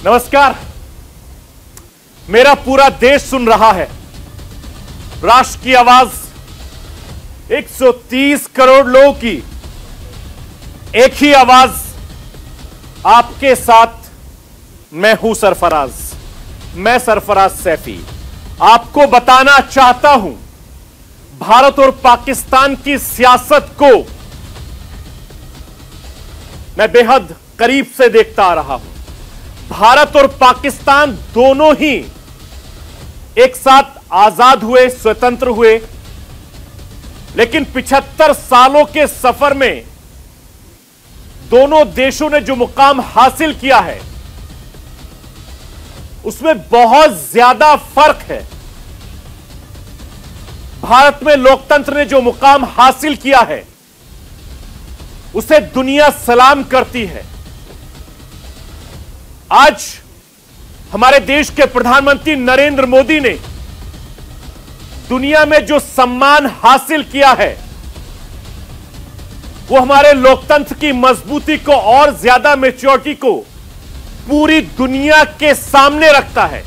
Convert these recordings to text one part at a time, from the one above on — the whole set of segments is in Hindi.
नमस्कार। मेरा पूरा देश सुन रहा है। राष्ट्र की आवाज 130 करोड़ लोगों की एक ही आवाज। आपके साथ मैं हूं सरफराज, मैं सरफराज सैफी। आपको बताना चाहता हूं, भारत और पाकिस्तान की सियासत को मैं बेहद करीब से देखता आ रहा हूं। भारत और पाकिस्तान दोनों ही एक साथ आजाद हुए, स्वतंत्र हुए, लेकिन 75 सालों के सफर में दोनों देशों ने जो मुकाम हासिल किया है उसमें बहुत ज्यादा फर्क है। भारत में लोकतंत्र ने जो मुकाम हासिल किया है उसे दुनिया सलाम करती है। आज हमारे देश के प्रधानमंत्री नरेंद्र मोदी ने दुनिया में जो सम्मान हासिल किया है वो हमारे लोकतंत्र की मजबूती को और ज्यादा मैच्योरिटी को पूरी दुनिया के सामने रखता है।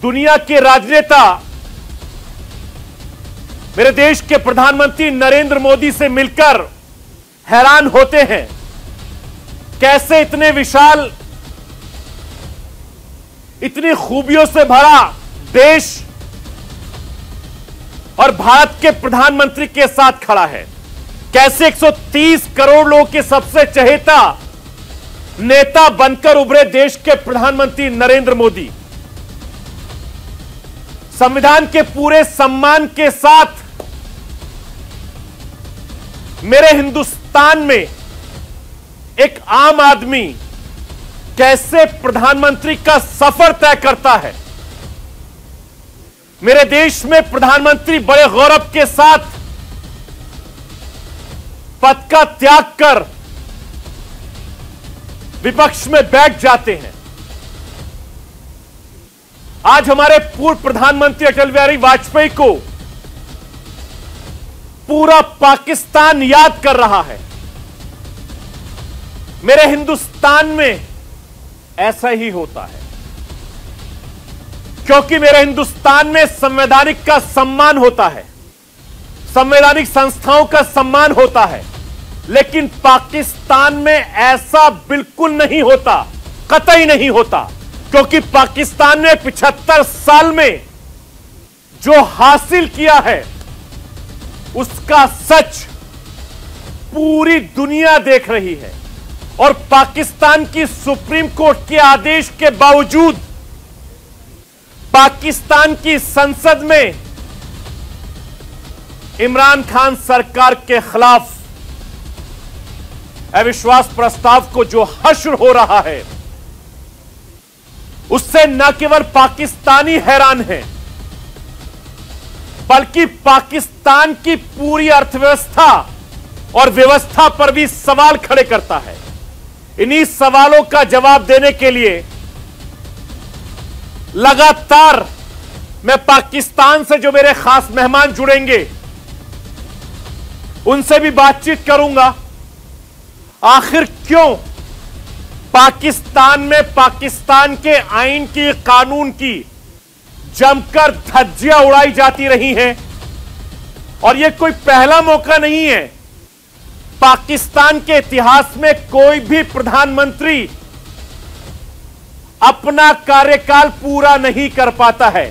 दुनिया के राजनेता मेरे देश के प्रधानमंत्री नरेंद्र मोदी से मिलकर हैरान होते हैं, कैसे इतने विशाल, इतनी खूबियों से भरा देश और भारत के प्रधानमंत्री के साथ खड़ा है। कैसे 130 करोड़ लोगों के सबसे चहेता नेता बनकर उभरे देश के प्रधानमंत्री नरेंद्र मोदी संविधान के पूरे सम्मान के साथ मेरे हिंदुस्तान में एक आम आदमी कैसे प्रधानमंत्री का सफर तय करता है। मेरे देश में प्रधानमंत्री बड़े गौरव के साथ पद का त्याग कर विपक्ष में बैठ जाते हैं। आज हमारे पूर्व प्रधानमंत्री अटल बिहारी वाजपेयी को पूरा पाकिस्तान याद कर रहा है। मेरे हिंदुस्तान में ऐसा ही होता है, क्योंकि मेरे हिंदुस्तान में संवैधानिक का सम्मान होता है, संवैधानिक संस्थाओं का सम्मान होता है। लेकिन पाकिस्तान में ऐसा बिल्कुल नहीं होता, कतई नहीं होता, क्योंकि पाकिस्तान ने 75 साल में जो हासिल किया है उसका सच पूरी दुनिया देख रही है। और पाकिस्तान की सुप्रीम कोर्ट के आदेश के बावजूद पाकिस्तान की संसद में इमरान खान सरकार के खिलाफ अविश्वास प्रस्ताव को जो हश्र हो रहा है उससे न केवल पाकिस्तानी हैरान हैं, बल्कि पाकिस्तान की पूरी अर्थव्यवस्था और व्यवस्था पर भी सवाल खड़े करता है। इन्हीं सवालों का जवाब देने के लिए लगातार मैं पाकिस्तान से जो मेरे खास मेहमान जुड़ेंगे उनसे भी बातचीत करूंगा। आखिर क्यों पाकिस्तान में पाकिस्तान के आईन की, कानून की जमकर धज्जियां उड़ाई जाती रही हैं, और यह कोई पहला मौका नहीं है। पाकिस्तान के इतिहास में कोई भी प्रधानमंत्री अपना कार्यकाल पूरा नहीं कर पाता है।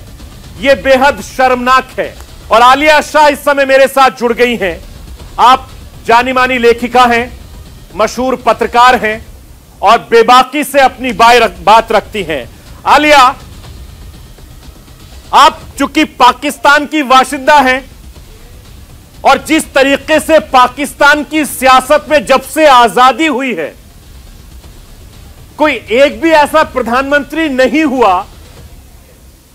यह बेहद शर्मनाक है। और आलिया शाह इस समय मेरे साथ जुड़ गई हैं। आप जानी मानी लेखिका हैं, मशहूर पत्रकार हैं और बेबाकी से अपनी बात रखती हैं। आलिया, आप चूंकि पाकिस्तान की वाशिंदा हैं और जिस तरीके से पाकिस्तान की सियासत में जब से आजादी हुई है कोई एक भी ऐसा प्रधानमंत्री नहीं हुआ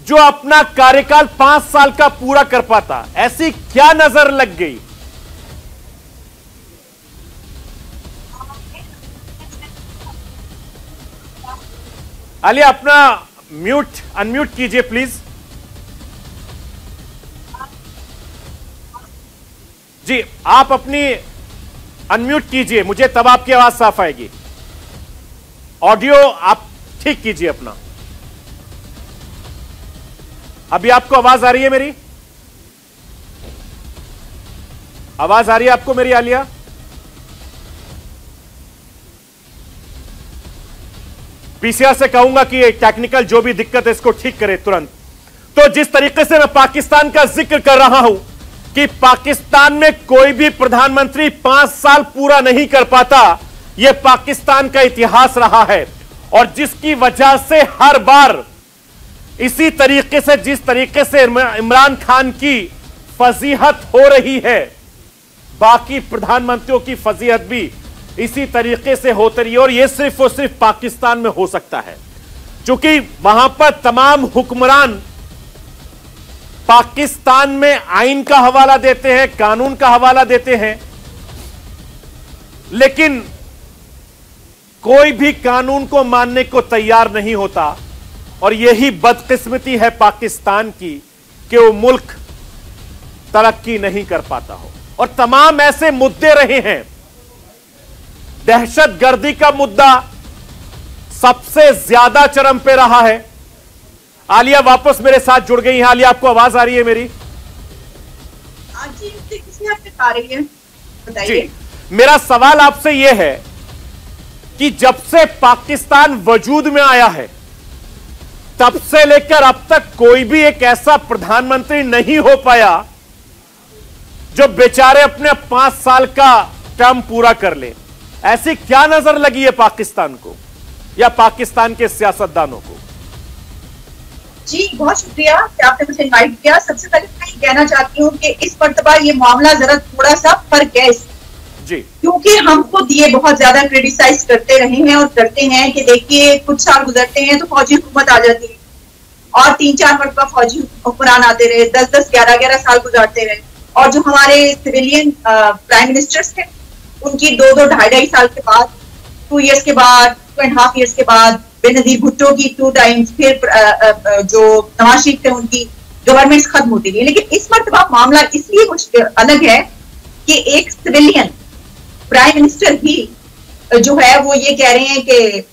जो अपना कार्यकाल 5 साल का पूरा कर पाता। ऐसी क्या नजर लग गई? आलिया, अपना अनम्यूट कीजिए प्लीज। जी, आप अपनी अनम्यूट कीजिए, मुझे तब आपकी आवाज साफ आएगी। ऑडियो आप ठीक कीजिए अपना। अभी आपको आवाज आ रही है मेरी? आवाज आ रही है आपको मेरी आलिया? पीसीआर से कहूंगा कि ये टेक्निकल जो भी दिक्कत है इसको ठीक करे तुरंत। तो जिस तरीके से मैं पाकिस्तान का जिक्र कर रहा हूं कि पाकिस्तान में कोई भी प्रधानमंत्री 5 साल पूरा नहीं कर पाता, यह पाकिस्तान का इतिहास रहा है। और जिसकी वजह से हर बार इसी तरीके से, जिस तरीके से इमरान खान की फजीहत हो रही है, बाकी प्रधानमंत्रियों की फजीहत भी इसी तरीके से होती रही है। और यह सिर्फ और सिर्फ पाकिस्तान में हो सकता है क्योंकि वहां पर तमाम हुक्मरान पाकिस्तान में आइन का हवाला देते हैं, कानून का हवाला देते हैं, लेकिन कोई भी कानून को मानने को तैयार नहीं होता। और यही बदकिस्मती है पाकिस्तान की कि वो मुल्क तरक्की नहीं कर पाता हो। और तमाम ऐसे मुद्दे रहे हैं। दहशतगर्दी का मुद्दा सबसे ज्यादा चरम पे रहा है। आलिया वापस मेरे साथ जुड़ गई हैं। आलिया, आपको आवाज आ रही है मेरी? जी, किसने आपसे आ रही है बताइए। मेरा सवाल आपसे यह है कि जब से पाकिस्तान वजूद में आया है तब से लेकर अब तक कोई भी एक ऐसा प्रधानमंत्री नहीं हो पाया जो बेचारे अपने 5 साल का टर्म पूरा कर ले। ऐसी क्या नजर लगी है पाकिस्तान को या पाकिस्तान के सियासतदानों को? जी बहुत शुक्रिया कि आपने मुझे इनवाइट किया। सबसे पहले मैं ये कहना चाहती हूँ कि इस मर्तबा ये मामला जरा थोड़ा सा फर्क है जी, क्योंकि हम खुद ये बहुत ज्यादा क्रिटिसाइज करते रहे हैं और करते हैं कि देखिए कुछ साल गुजरते हैं तो फौजी हुकूमत आ जाती है और 3-4 मरतबा फौजी हुक्मरान आते रहे, 10-10, 11-11 साल गुजारते रहे। और जो हमारे सिविलियन प्राइम मिनिस्टर्स थे उनकी 2-2, 2.5 साल के बाद, 2 ईयर्स के बाद, 2.5 ईयर्स के बाद, बेनजीर भुट्टो की 2 टाइम्स, फिर जो नवाज शरीफ थे उनकी गवर्नमेंट खत्म होती रही। लेकिन इस मरतबा मामला इसलिए कुछ अलग है कि एक सिविलियन प्राइम मिनिस्टर भी जो है वो ये कह रहे हैं कि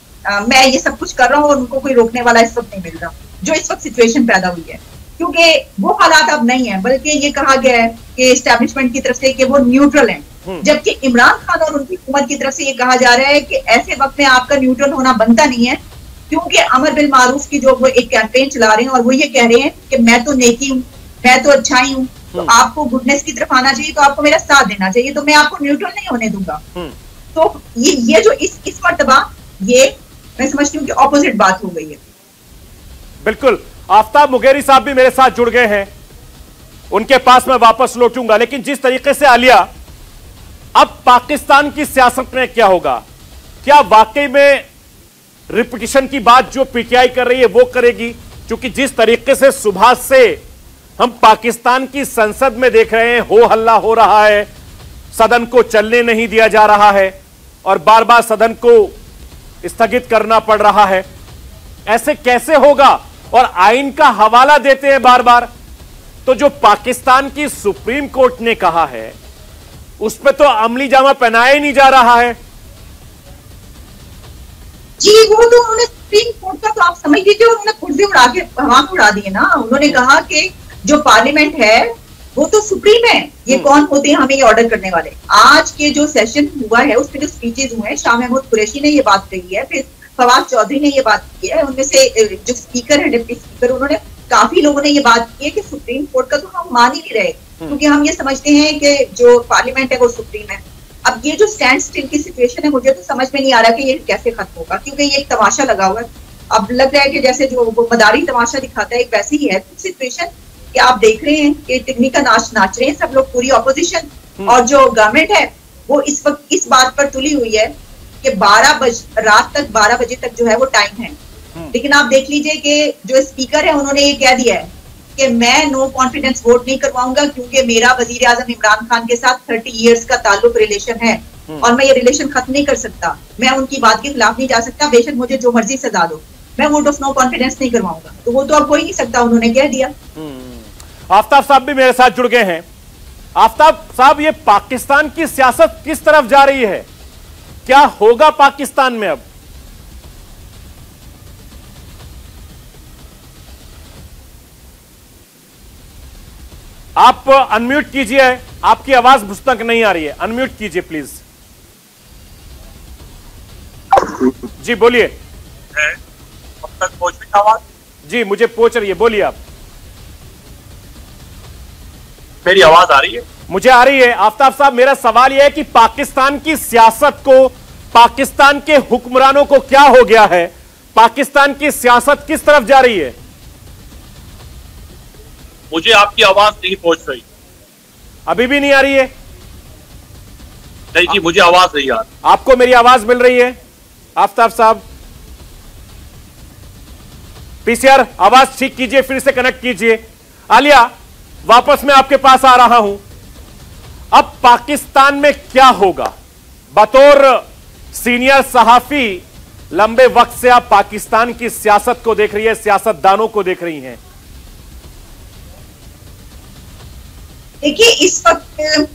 मैं ये सब कुछ कर रहा हूँ और उनको कोई रोकने वाला इस वक्त नहीं मिल रहा। जो इस वक्त सिचुएशन पैदा हुई है, क्योंकि वो हालात अब नहीं है, बल्कि ये कहा गया है कि एस्टैब्लिशमेंट की तरफ से कि वो न्यूट्रल हैं, जबकि इमरान खान और उनकी हुकूमत की तरफ से ये कहा जा रहा है कि ऐसे वक्त में आपका न्यूट्रल होना बनता नहीं है, क्योंकि अमर बिल मारूफ की जो वो एक कैंपेन चला रहे हैं और वो ये कह रहे हैं कि मैं तो नेकी हूँ, मैं तो अच्छाई हूँ, तो आपको गुडनेस की तरफ आना चाहिए, तो आपको मेरा साथ देना चाहिए, तो मैं आपको न्यूट्रल नहीं होने दूंगा। तो ये जो इस मर्तबा ये मैं समझती हूँ कि ऑपोजिट बात हो गई है। बिल्कुल। आफ्ताब मुगेरी साहब भी मेरे साथ जुड़ गए हैं, उनके पास मैं वापस लौटूंगा। लेकिन जिस तरीके से आलिया, अब पाकिस्तान की सियासत में क्या होगा? क्या वाकई में रिपीटिशन की बात जो पीटीआई कर रही है वो करेगी? क्योंकि जिस तरीके से सुबह से हम पाकिस्तान की संसद में देख रहे हैं, हो हल्ला हो रहा है, सदन को चलने नहीं दिया जा रहा है और बार बार सदन को स्थगित करना पड़ रहा है। ऐसे कैसे होगा? और आइन का हवाला देते हैं बार बार। तो जो पाकिस्तान की सुप्रीम कोर्ट ने कहा है उस पर तो अमली जामा पहनाया ही नहीं जा रहा है। जी वो तो उन्होंने सुप्रीम कोर्ट का तो आप समझ लीजिए उन्होंने कुर्सी उड़ा के हवा में उड़ा दिए ना। उन्होंने कहा कि जो पार्लियामेंट है वो तो सुप्रीम है, ये कौन होते हैं हमें ये ऑर्डर करने वाले। आज के जो सेशन हुआ है उसमें जो स्पीचेस हुए हैं, शाह महमूद कुरैशी ने ये बात कही है, फिर फवाद चौधरी ने ये बात की है, उनमें से जो स्पीकर है डिप्टी स्पीकर, उन्होंने काफी लोगों ने ये बात की है कि सुप्रीम कोर्ट का तो हम मान ही नहीं रहे, क्योंकि हम ये समझते हैं कि जो पार्लियामेंट है वो सुप्रीम है। अब ये जो स्टैंड स्टिल की सिचुएशन है मुझे तो समझ में नहीं आ रहा कि ये कैसे खत्म होगा, क्योंकि ये एक तमाशा लगा हुआ है। अब लग रहा है कि जैसे जो वो मदारी तमाशा दिखाता है एक वैसे ही है सिचुएशन कि आप देख रहे हैं कि टिकनी का नाच रहे हैं सब लोग, पूरी ऑपोजिशन। और जो गवर्नमेंट है वो इस वक्त इस बात पर तुली हुई है कि रात तक 12 बजे तक जो है वो टाइम है। लेकिन आप देख लीजिए कि जो स्पीकर है उन्होंने ये कह दिया है कि मैं नो कॉन्फिडेंस वोट नहीं करवाऊंगा, क्योंकि मेरा वजीर आजम इमरान खान के साथ 30 इयर्स का ताल्लुक रिलेशन है और मैं ये रिलेशन खत्म नहीं कर सकता, मैं उनकी बात के खिलाफ नहीं जा सकता, बेशक मुझे जो मर्जी सजा दो, मैं वोट ऑफ नो कॉन्फिडेंस नहीं करवाऊंगा। तो वो तो अब हो ही नहीं सकता, उन्होंने कह दिया। आफ्ताब साहब भी मेरे साथ जुड़ गए हैं। आफ्ताब साहब, ये पाकिस्तान की सियासत किस तरफ जा रही है? क्या होगा पाकिस्तान में अब? आप अनम्यूट कीजिए, आपकी आवाज मुझ तक नहीं आ रही है, अनम्यूट कीजिए प्लीज। जी बोलिए। अब तक पहुंच रही आवाज? जी मुझे पहुंच रही है, बोलिए आप। मेरी आवाज आ रही है? मुझे आ रही है। आफ्ताब साहब, मेरा सवाल यह है कि पाकिस्तान की सियासत को, पाकिस्तान के हुक्मरानों को क्या हो गया है? पाकिस्तान की सियासत किस तरफ जा रही है? मुझे आपकी आवाज नहीं पहुंच रही। अभी भी नहीं आ रही है? नहीं जी, मुझे आवाज नहीं आ रही। आपको मेरी आवाज मिल रही है आफ्ताब साहब? पीसीआर आवाज ठीक कीजिए, फिर से कनेक्ट कीजिए। आलिया, वापस मैं आपके पास आ रहा हूं। अब पाकिस्तान में क्या होगा? बतौर सीनियर सहाफी लंबे वक्त से आप पाकिस्तान की सियासत को देख रही है, सियासतदानों को देख रही हैं। देखिए, इस वक्त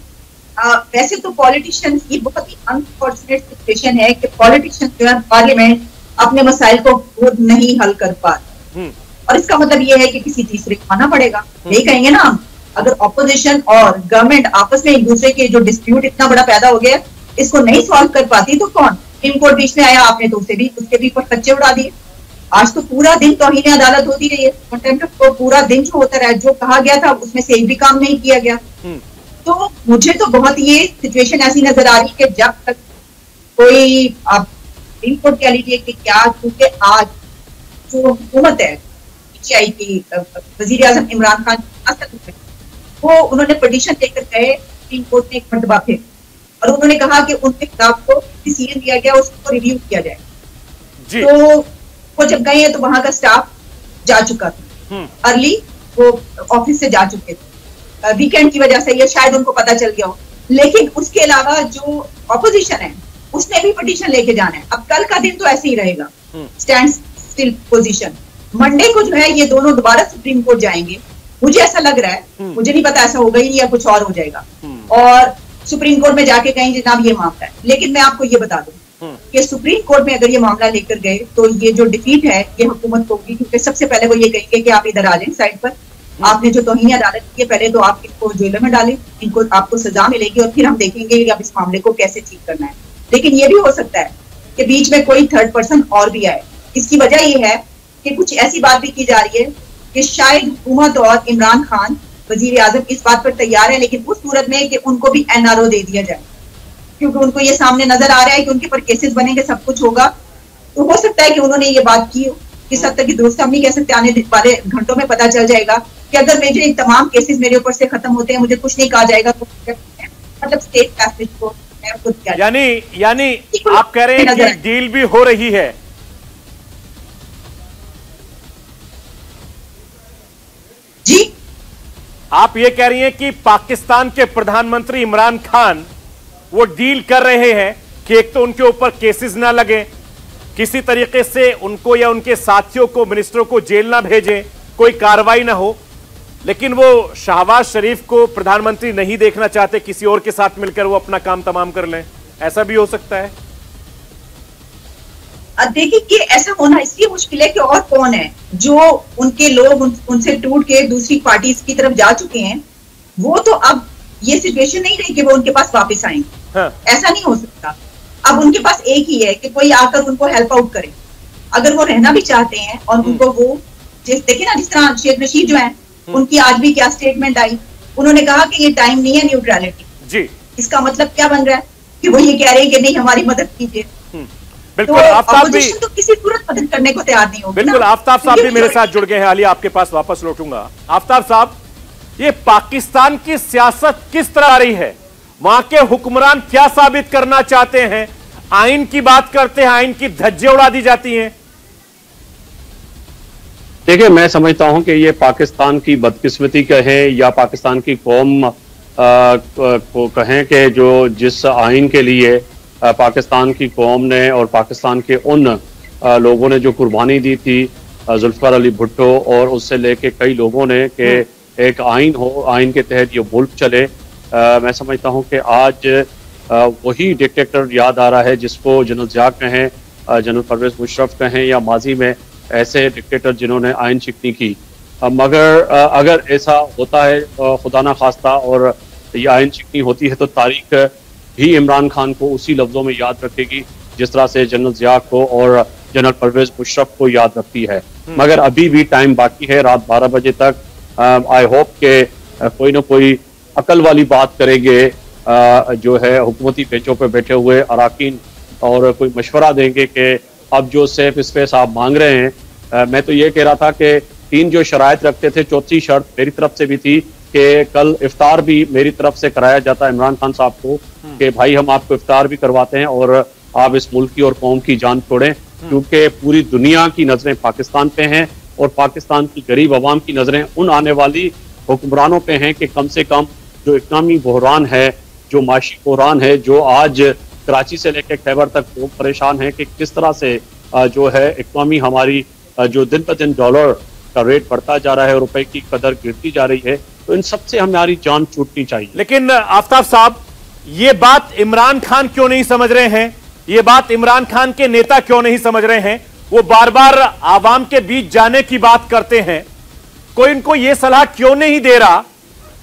वैसे तो पॉलिटिशियंस की बहुत ही अनफॉर्चुनेट सिचुएशन है कि पॉलिटिशियंस जो है पार्लियामेंट अपने मसाइल को खुद नहीं हल कर पा रहे, और इसका मतलब ये है कि किसी तीसरे को आना पड़ेगा। यही कहेंगे ना हम, अगर ऑपोजिशन और गवर्नमेंट आपस में एक दूसरे के जो डिस्प्यूट इतना बड़ा पैदा हो गया, इसको नहीं सॉल्व कर पाती तो कौन? सुप्रीम कोर्ट बीच में आया, आपने तो उसके भी बच्चे उड़ा दिए। आज तो पूरा दिन तौहीन अदालत होती रही है, कंटेम्प्ट को पूरा दिन जो होता रहा, जो कहा गया था उसमें से एक भी काम नहीं किया गया। तो मुझे तो बहुत ये सिचुएशन ऐसी नजर आ रही है कि जब तक कोई आप सुप्रीम कोर्ट कह लीजिए कि क्या, क्योंकि आज जो हुकूमत है पीटीआई की, वजीर आजम इमरान खान, वो उन्होंने पिटीशन लेकर गए सुप्रीम कोर्ट में एक मरतबा फिर, और उन्होंने कहा कि उनके खिलाफ को डिसीजन दिया गया, उसको रिव्यू किया जाए। तो वो जब गए हैं तो वहां का स्टाफ जा चुका था, अर्ली वो ऑफिस से जा चुके थे, वीकेंड की वजह से, ये शायद उनको पता चल गया हो। लेकिन उसके अलावा जो ऑपोजिशन है उसने भी पिटीशन लेके जाना है। अब कल का दिन तो ऐसे ही रहेगा, स्टैंड स्टिल पोजीशन। मंडे को जो है ये दोनों दोबारा सुप्रीम कोर्ट जाएंगे। मुझे ऐसा लग रहा है, मुझे नहीं पता ऐसा होगा ही या कुछ और हो जाएगा, और सुप्रीम कोर्ट में जाके कहेंगे जनाब ये मामला है। लेकिन मैं आपको ये बता दूं कि सुप्रीम कोर्ट में अगर ये मामला लेकर गए तो ये जो डिफीट है ये हुकूमत को होगी, क्योंकि सबसे पहले वो ये कहेंगे कि आप इधर आ जाएं साइड पर, आपने जो तौहीन अदालत की है पहले तो आप इनको जेल में डालें, इनको आपको सजा मिलेगी, और फिर हम देखेंगे कि अब इस मामले को कैसे ठीक करना है। लेकिन ये भी हो सकता है कि बीच में कोई थर्ड पर्सन और भी आए। इसकी वजह ये है कि कुछ ऐसी बात भी की जा रही है कि शायद हुकूमत और इमरान खान वजीर आजम इस बात पर तैयार है, लेकिन उस सूरत में कि उनको भी एनआरओ दे दिया जाए, क्योंकि उनको ये सामने नजर आ रहा है कि उनके पर केसेस बनेंगे, सब कुछ होगा। तो हो सकता है कि उन्होंने ये बात की हो, किस हद तक की दुरुस्त हम नहीं कह सकते, आने वाले घंटों में पता चल जाएगा कि अगर मेरे तमाम केसेस मेरे ऊपर से खत्म होते हैं, मुझे कुछ नहीं कहा जाएगा, तो मतलब स्टेट फैसले को यानी आप कह रहे हैं कि डील भी हो रही है। जी, आप ये कह रही हैं कि पाकिस्तान के प्रधानमंत्री इमरान खान वो डील कर रहे हैं कि एक तो उनके ऊपर केसेस ना लगे, किसी तरीके से उनको या उनके साथियों को, मिनिस्टरों को जेल ना भेजें, कोई कार्रवाई ना हो, लेकिन वो शहबाज शरीफ को प्रधानमंत्री नहीं देखना चाहते, किसी और के साथ मिलकर वो अपना काम तमाम कर लें। ऐसा भी हो सकता है? देखिए कि ऐसा होना इसलिए मुश्किल है कि और कौन है जो उनके लोग उनसे टूट के दूसरी पार्टीज की तरफ जा चुके हैं, वो तो अब ये सिचुएशन नहीं रही कि वो उनके पास वापस आएंगे। हाँ। ऐसा नहीं हो सकता। अब उनके पास एक ही है कि कोई आकर उनको हेल्प आउट करे, अगर वो रहना भी चाहते हैं। और उनको वो देखिए ना, जिस तरह शेख रशीद जो है, उनकी आज भी क्या स्टेटमेंट आई, उन्होंने कहा कि ये टाइम नहीं है न्यूट्रलिटी जी। इसका मतलब क्या बन रहा है कि वो ये कह रहे हैं कि नहीं, हमारी मदद कीजिए। बिल्कुल, आफ्ताब भी तो किसी सूरत मदद करने को तैयार नहीं होगी। बिल्कुल, आफ्ताब साहब भी मेरे साथ जुड़ गए हैं। आलिया, आपके पास वापस लौटूंगा। आफ्ताब साहब, ये पाकिस्तान की सियासत किस तरह आ रही है? वहां के हुक्मरान क्या साबित करना चाहते हैं? आइन की बात करते हैं, आइन की धज्जे उड़ा दी जाती हैं। देखिए, मैं समझता हूं कि ये पाकिस्तान की बदकिस्मती कहें या पाकिस्तान की कौम को कहें कि जो जिस आइन के लिए पाकिस्तान की कौम ने और पाकिस्तान के उन लोगों ने जो कुर्बानी दी थी, जुल्फिकार अली भुट्टो और उससे लेके कई लोगों ने, कि एक आइन हो, आइन के तहत ये मुल्क चले। मैं समझता हूं कि आज वही डिक्टेटर याद आ रहा है जिसको जनरल ज़िया कहें, जनरल परवेज मुशर्रफ कहें, या माजी में ऐसे डिक्टेटर जिन्होंने आइन शिकनी की। मगर अगर ऐसा होता है खुदा ना खास्ता और ये आयन चिकनी होती है तो तारीख भी इमरान खान को उसी लफ्जों में याद रखेगी जिस तरह से जनरल ज़िया को और जनरल परवेज मुशर्रफ को याद रखती है। मगर अभी भी टाइम बाकी है, रात 12 बजे तक आई होप के कोई ना कोई अकल वाली बात करेंगे जो है हुकूमती बेंचों पर बैठे हुए अराकीन और कोई मशवरा देंगे कि अब जो सेफ स्पेस आप मांग रहे हैं। मैं तो ये कह रहा था कि 3 जो शराइत रखते थे, चौथी शर्त मेरी तरफ से भी थी कि कल इफ्तार भी मेरी तरफ से कराया जाता है इमरान खान साहब को कि भाई हम आपको इफ्तार भी करवाते हैं और आप इस मुल्क की और कौम की जान छोड़ें, क्योंकि पूरी दुनिया की नजरें पाकिस्तान पे हैं और पाकिस्तान की गरीब आवाम की नजरें उन आने वाली हुक्मरानों पे हैं कि कम से कम जो इकनॉमी बहरान है, जो माशी बहरान है, जो आज कराची से लेकर खैबर तक लोग परेशान हैं कि किस तरह से जो है इकनॉमी हमारी जो दिन ब दिन डॉलर का रेट बढ़ता जा रहा है, रुपए की कदर गिरती जा रही है, तो इन सबसे हमारी जान छूटनी चाहिए। लेकिन आफ्ताब साहब, ये बात इमरान खान क्यों नहीं समझ रहे हैं? ये बात इमरान खान के नेता क्यों नहीं समझ रहे हैं? वो बार बार आवाम के बीच जाने की बात करते हैं, कोई इनको ये सलाह क्यों नहीं दे रहा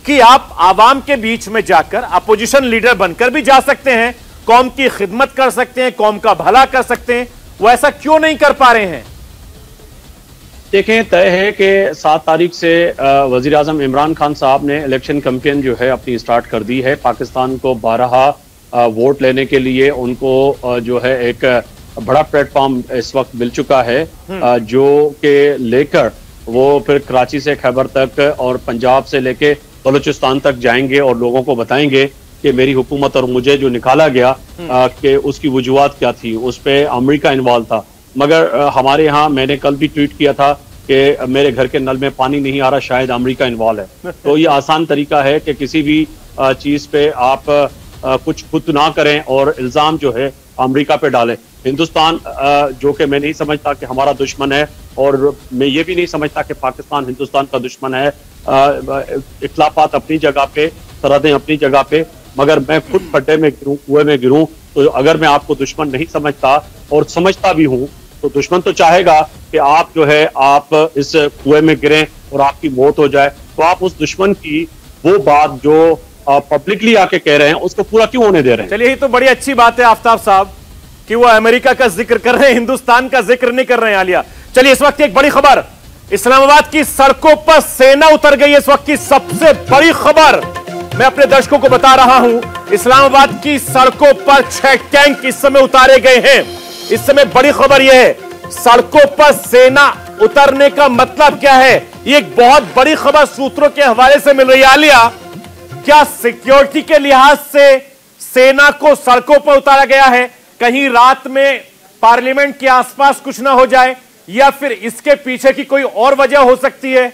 कि आप आवाम के बीच में जाकर अपोजिशन लीडर बनकर भी जा सकते हैं, कौम की खिदमत कर सकते हैं, कौम का भला कर सकते हैं? वो ऐसा क्यों नहीं कर पा रहे हैं? देखें, तय है कि 7 तारीख से वजीर आजम इमरान खान साहब ने इलेक्शन कैंपेन जो है अपनी स्टार्ट कर दी है। पाकिस्तान को 12 वोट लेने के लिए उनको जो है एक बड़ा प्लेटफॉर्म इस वक्त मिल चुका है, जो कि लेकर वो फिर कराची से खैबर तक और पंजाब से लेके बलूचिस्तान तक जाएंगे और लोगों को बताएंगे कि मेरी हुकूमत और मुझे जो निकाला गया कि उसकी वजूहात क्या थी। उस पर अमेरिका इन्वॉल्व था, मगर हमारे यहाँ मैंने कल भी ट्वीट किया था कि मेरे घर के नल में पानी नहीं आ रहा, शायद अमेरिका इन्वॉल्व है। तो ये आसान तरीका है कि किसी भी चीज पे आप कुछ खुद ना करें और इल्जाम जो है अमेरिका पे डालें। हिंदुस्तान जो कि मैं नहीं समझता कि हमारा दुश्मन है और मैं ये भी नहीं समझता कि पाकिस्तान हिंदुस्तान का दुश्मन है। इख्लाफात अपनी जगह पे, सरहदें अपनी जगह पे, मगर मैं खुद खड्डे में गिरूं, कुएं में गिरूं, तो अगर मैं आपको दुश्मन नहीं समझता और समझता भी हूं तो दुश्मन तो चाहेगा कि आप जो है आप इस कुएं में गिरें और आपकी मौत हो जाए। तो आप उस दुश्मन की वो बात जो पब्लिकली आके कह रहे हैं उसको पूरा क्यों होने दे रहे हैं? चलिए, ये तो बड़ी अच्छी बात है आफ्ताब साहब कि वो अमेरिका का जिक्र कर रहे हैं, हिंदुस्तान का जिक्र नहीं कर रहे हैं। आलिया, चलिए इस वक्त एक बड़ी खबर, इस्लामाबाद की सड़कों पर सेना उतर गई। इस वक्त की सबसे बड़ी खबर मैं अपने दर्शकों को बता रहा हूं, इस्लामाबाद की सड़कों पर 6 टैंक इस समय उतारे गए हैं। इस समय बड़ी खबर यह है, सड़कों पर सेना उतरने का मतलब क्या है? ये एक बहुत बड़ी खबर सूत्रों के हवाले से मिल रही है। आलिया, क्या सिक्योरिटी के लिहाज से सेना को सड़कों पर उतारा गया है, कहीं रात में पार्लियामेंट के आसपास कुछ ना हो जाए, या फिर इसके पीछे की कोई और वजह हो सकती है?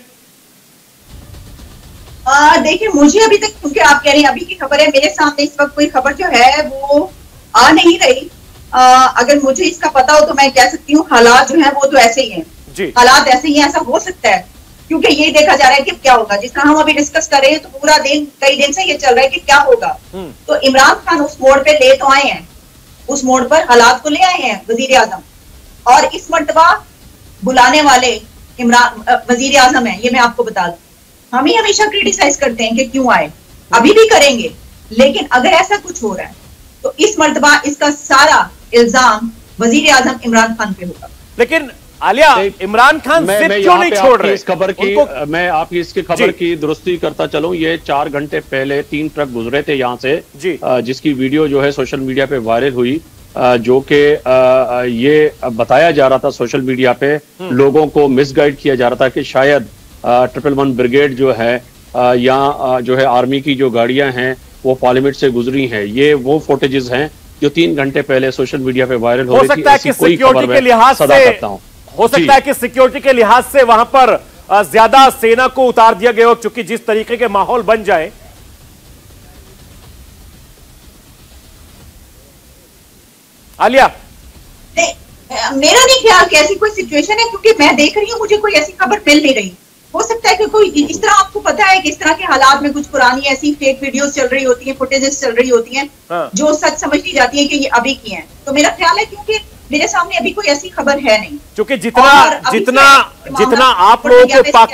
देखिए, मुझे अभी तक, क्योंकि आप कह रहे हैं अभी की खबर है, मेरे सामने इस वक्त कोई खबर जो है वो आ नहीं रही। अगर मुझे इसका पता हो तो मैं कह सकती हूँ हालात जो है वो तो ऐसे ही हैं, हालात ऐसे ही हैं। ऐसा हो सकता है क्योंकि ये देखा जा रहा है कि क्या होगा, जिस तरह हम अभी डिस्कस कर रहे हैं तो पूरा दिन, कई दिन से ये चल रहा है कि क्या होगा। तो इमरान खान उस मोड़ पे ले तो आए हैं, उस मोड़ पर हालात को ले आए हैं वजीर आजम, और इस मर्तबा बुलाने वाले वजीर आजम है। ये मैं आपको बता दूं, हम ही हमेशा क्रिटिसाइज करते हैं कि क्यों आए, अभी भी करेंगे, लेकिन अगर ऐसा कुछ हो रहा है तो इस मर्तबा इसका सारा इल्जाम वजीर आजम इमरान खान पे होगा। लेकिन आलिया, इमरान खान जिद क्यों नहीं छोड़ रहे? इस खबर की मैं आपकी इसकी खबर की दुरुस्ती करता चलूं। ये 4 घंटे पहले 3 ट्रक गुजरे थे यहाँ से, जिसकी वीडियो जो है सोशल मीडिया पे वायरल हुई, जो कि ये बताया जा रहा था सोशल मीडिया पे, लोगों को मिसगाइड किया जा रहा था कि शायद 111 ब्रिगेड जो है या जो है आर्मी की जो गाड़ियां हैं वो पार्लियामेंट से गुजरी हैं। ये वो फुटेजेस हैं जो 3 घंटे पहले सोशल मीडिया पे वायरल हो रही थी। हो सकता है कि सिक्योरिटी के लिहाज से वहां पर ज्यादा सेना को उतार दिया गया हो, क्योंकि जिस तरीके के माहौल बन जाए। आलिया, मेरा नहीं ख्याल कि ऐसी कोई सिचुएशन है, क्योंकि मैं देख रही हूँ मुझे कोई ऐसी खबर मिल नहीं रही। हो सकता है कि कोई इस तरह, आपको पता है कि इस तरह के हालात में कुछ पुरानी ऐसी फेक वीडियोस चल रही होती हैं, फुटेजेस चल रही होती हैं, जो सच समझ ली जाती है कि ये अभी की हैं। तो मेरा ख्याल है क्योंकि मेरे सामने अभी कोई ऐसी खबर है नहीं। क्योंकि जितना आप लोगों को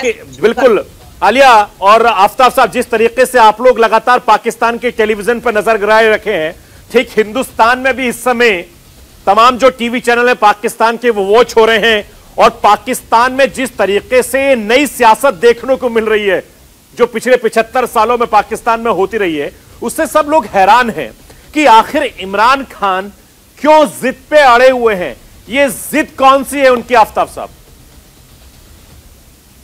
बिल्कुल आलिया और आफ्ताब साहब, जिस तरीके से आप लोग लगातार पाकिस्तान के टेलीविजन पर नजर गिराए रखे हैं, ठीक हिंदुस्तान में भी इस समय तमाम जो टीवी चैनल है पाकिस्तान के वो वॉच हो रहे हैं, और पाकिस्तान में जिस तरीके से नई सियासत देखने को मिल रही है जो पिछले 75 सालों में पाकिस्तान में होती रही है, उससे सब लोग हैरान हैं कि आखिर इमरान खान क्यों जिद पे अड़े हुए हैं। ये जिद कौन सी है उनकी, आफ्ताब साहब?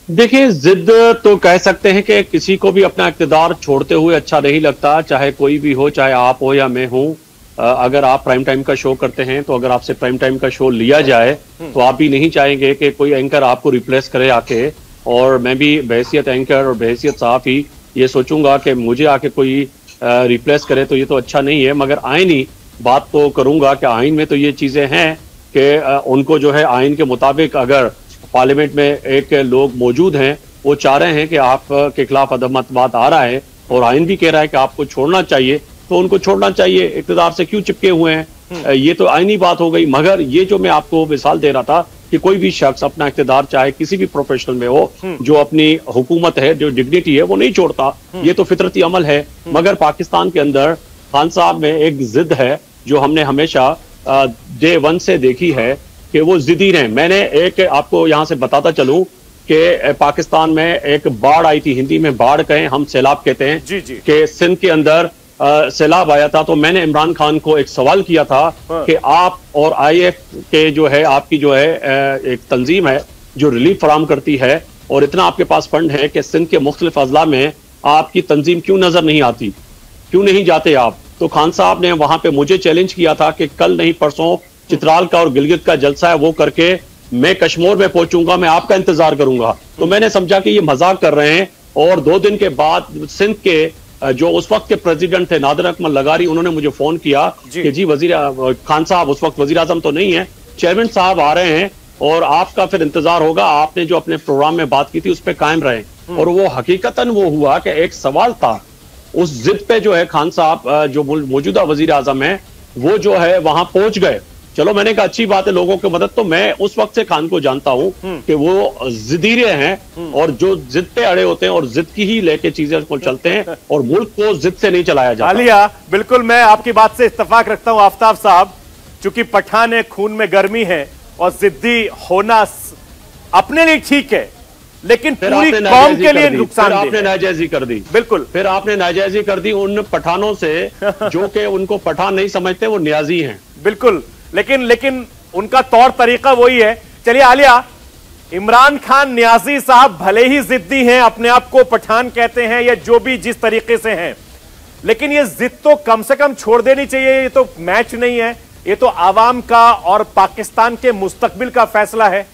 देखिए, जिद तो कह सकते हैं कि किसी को भी अपना इक़्तिदार छोड़ते हुए अच्छा नहीं लगता, चाहे कोई भी हो, चाहे आप हो या मैं हूं। अगर आप प्राइम टाइम का शो करते हैं तो अगर आपसे प्राइम टाइम का शो लिया जाए तो आप भी नहीं चाहेंगे कि कोई एंकर आपको रिप्लेस करे आके, और मैं भी बहैसियत एंकर और बहैसियत सहाफ़ी ये सोचूंगा कि मुझे आके कोई रिप्लेस करे तो ये तो अच्छा नहीं है। मगर आईनी बात तो करूंगा कि आइन में तो ये चीज़ें हैं कि उनको जो है आइन के मुताबिक अगर पार्लियामेंट में एक लोग मौजूद हैं, वो चाह रहे हैं कि आपके खिलाफ अदमत बात आ रहा है और आइन भी कह रहा है कि आपको छोड़ना चाहिए, तो उनको छोड़ना चाहिए। इक़्तिदार से क्यों चिपके हुए हैं, ये तो आइनी बात हो गई। मगर ये जो मैं आपको मिसाल दे रहा था कि कोई भी शख्स अपना इक़्तिदार चाहे किसी भी प्रोफेशन में हो, जो अपनी हुकूमत है, जो डिग्निटी है, वो नहीं छोड़ता, ये तो फितरती अमल है। मगर पाकिस्तान के अंदर खान साहब में एक जिद है जो हमने हमेशा डे वन से देखी है कि वो जिद्दी रहे। मैंने एक आपको यहाँ से बताता चलूं कि पाकिस्तान में एक बाढ़ आई थी, हिंदी में बाढ़ कहें, हम सैलाब कहते हैं, कि सिंध के अंदर सैलाब आया था। तो मैंने इमरान खान को एक सवाल किया था कि आप और IF के जो है आपकी जो है एक तंजीम है जो रिलीफ फराम करती है, और इतना आपके पास फंड है कि सिंध के मुख्तलिफ अजला में आपकी तंजीम क्यों नजर नहीं आती, क्यों नहीं जाते आप? तो खान साहब ने वहां पे मुझे चैलेंज किया था कि कल नहीं परसों चित्राल का और गिलगित का जलसा है, वो करके मैं कश्मीर में पहुंचूंगा, मैं आपका इंतजार करूंगा। तो मैंने समझा कि ये मजाक कर रहे हैं, और 2 दिन के बाद सिंध के जो उस वक्त के प्रेसिडेंट थे नादिर अकमल लगारी, उन्होंने मुझे फोन किया कि जी वजीर खान साहब उस वक्त वजीर आजम तो नहीं है, चेयरमैन साहब आ रहे हैं और आपका फिर इंतजार होगा, आपने जो अपने प्रोग्राम में बात की थी उस पर कायम रहे। और वो हकीकतन वो हुआ कि एक सवाल था, उस जिद पे जो है खान साहब जो मौजूदा वजीर आजम है वो जो है वहां पहुंच गए। चलो, मैंने कहा अच्छी बात है लोगों की मदद, तो मैं उस वक्त से खान को जानता हूं कि वो जिदीरे हैं और जो जिद पे अड़े होते हैं और जिद की ही लेके चीजें को चलते हैं, और मुल्क को जिद से नहीं चलाया जाता। आलिया, बिल्कुल मैं आपकी बात से इत्तेफाक रखता हूं आफ्ताब साहब, चूंकि पठान है, खून में गर्मी है, और जिद्दी होना अपने लिए ठीक है, लेकिन पूरी कौम के लिए नुकसान। आपने नाजायजी कर दी, बिल्कुल, फिर आपने नाजायजी कर दी उन पठानों से जो कि उनको पठान नहीं समझते, वो न्याजी हैं। बिल्कुल, लेकिन उनका तौर तरीका वही है। चलिए आलिया, इमरान खान न्याजी साहब भले ही जिद्दी हैं, अपने आप को पठान कहते हैं या जो भी जिस तरीके से हैं, लेकिन ये जिद तो कम से कम छोड़ देनी चाहिए। ये तो मैच नहीं है, ये तो आवाम का और पाकिस्तान के मुस्तकबिल का फैसला है।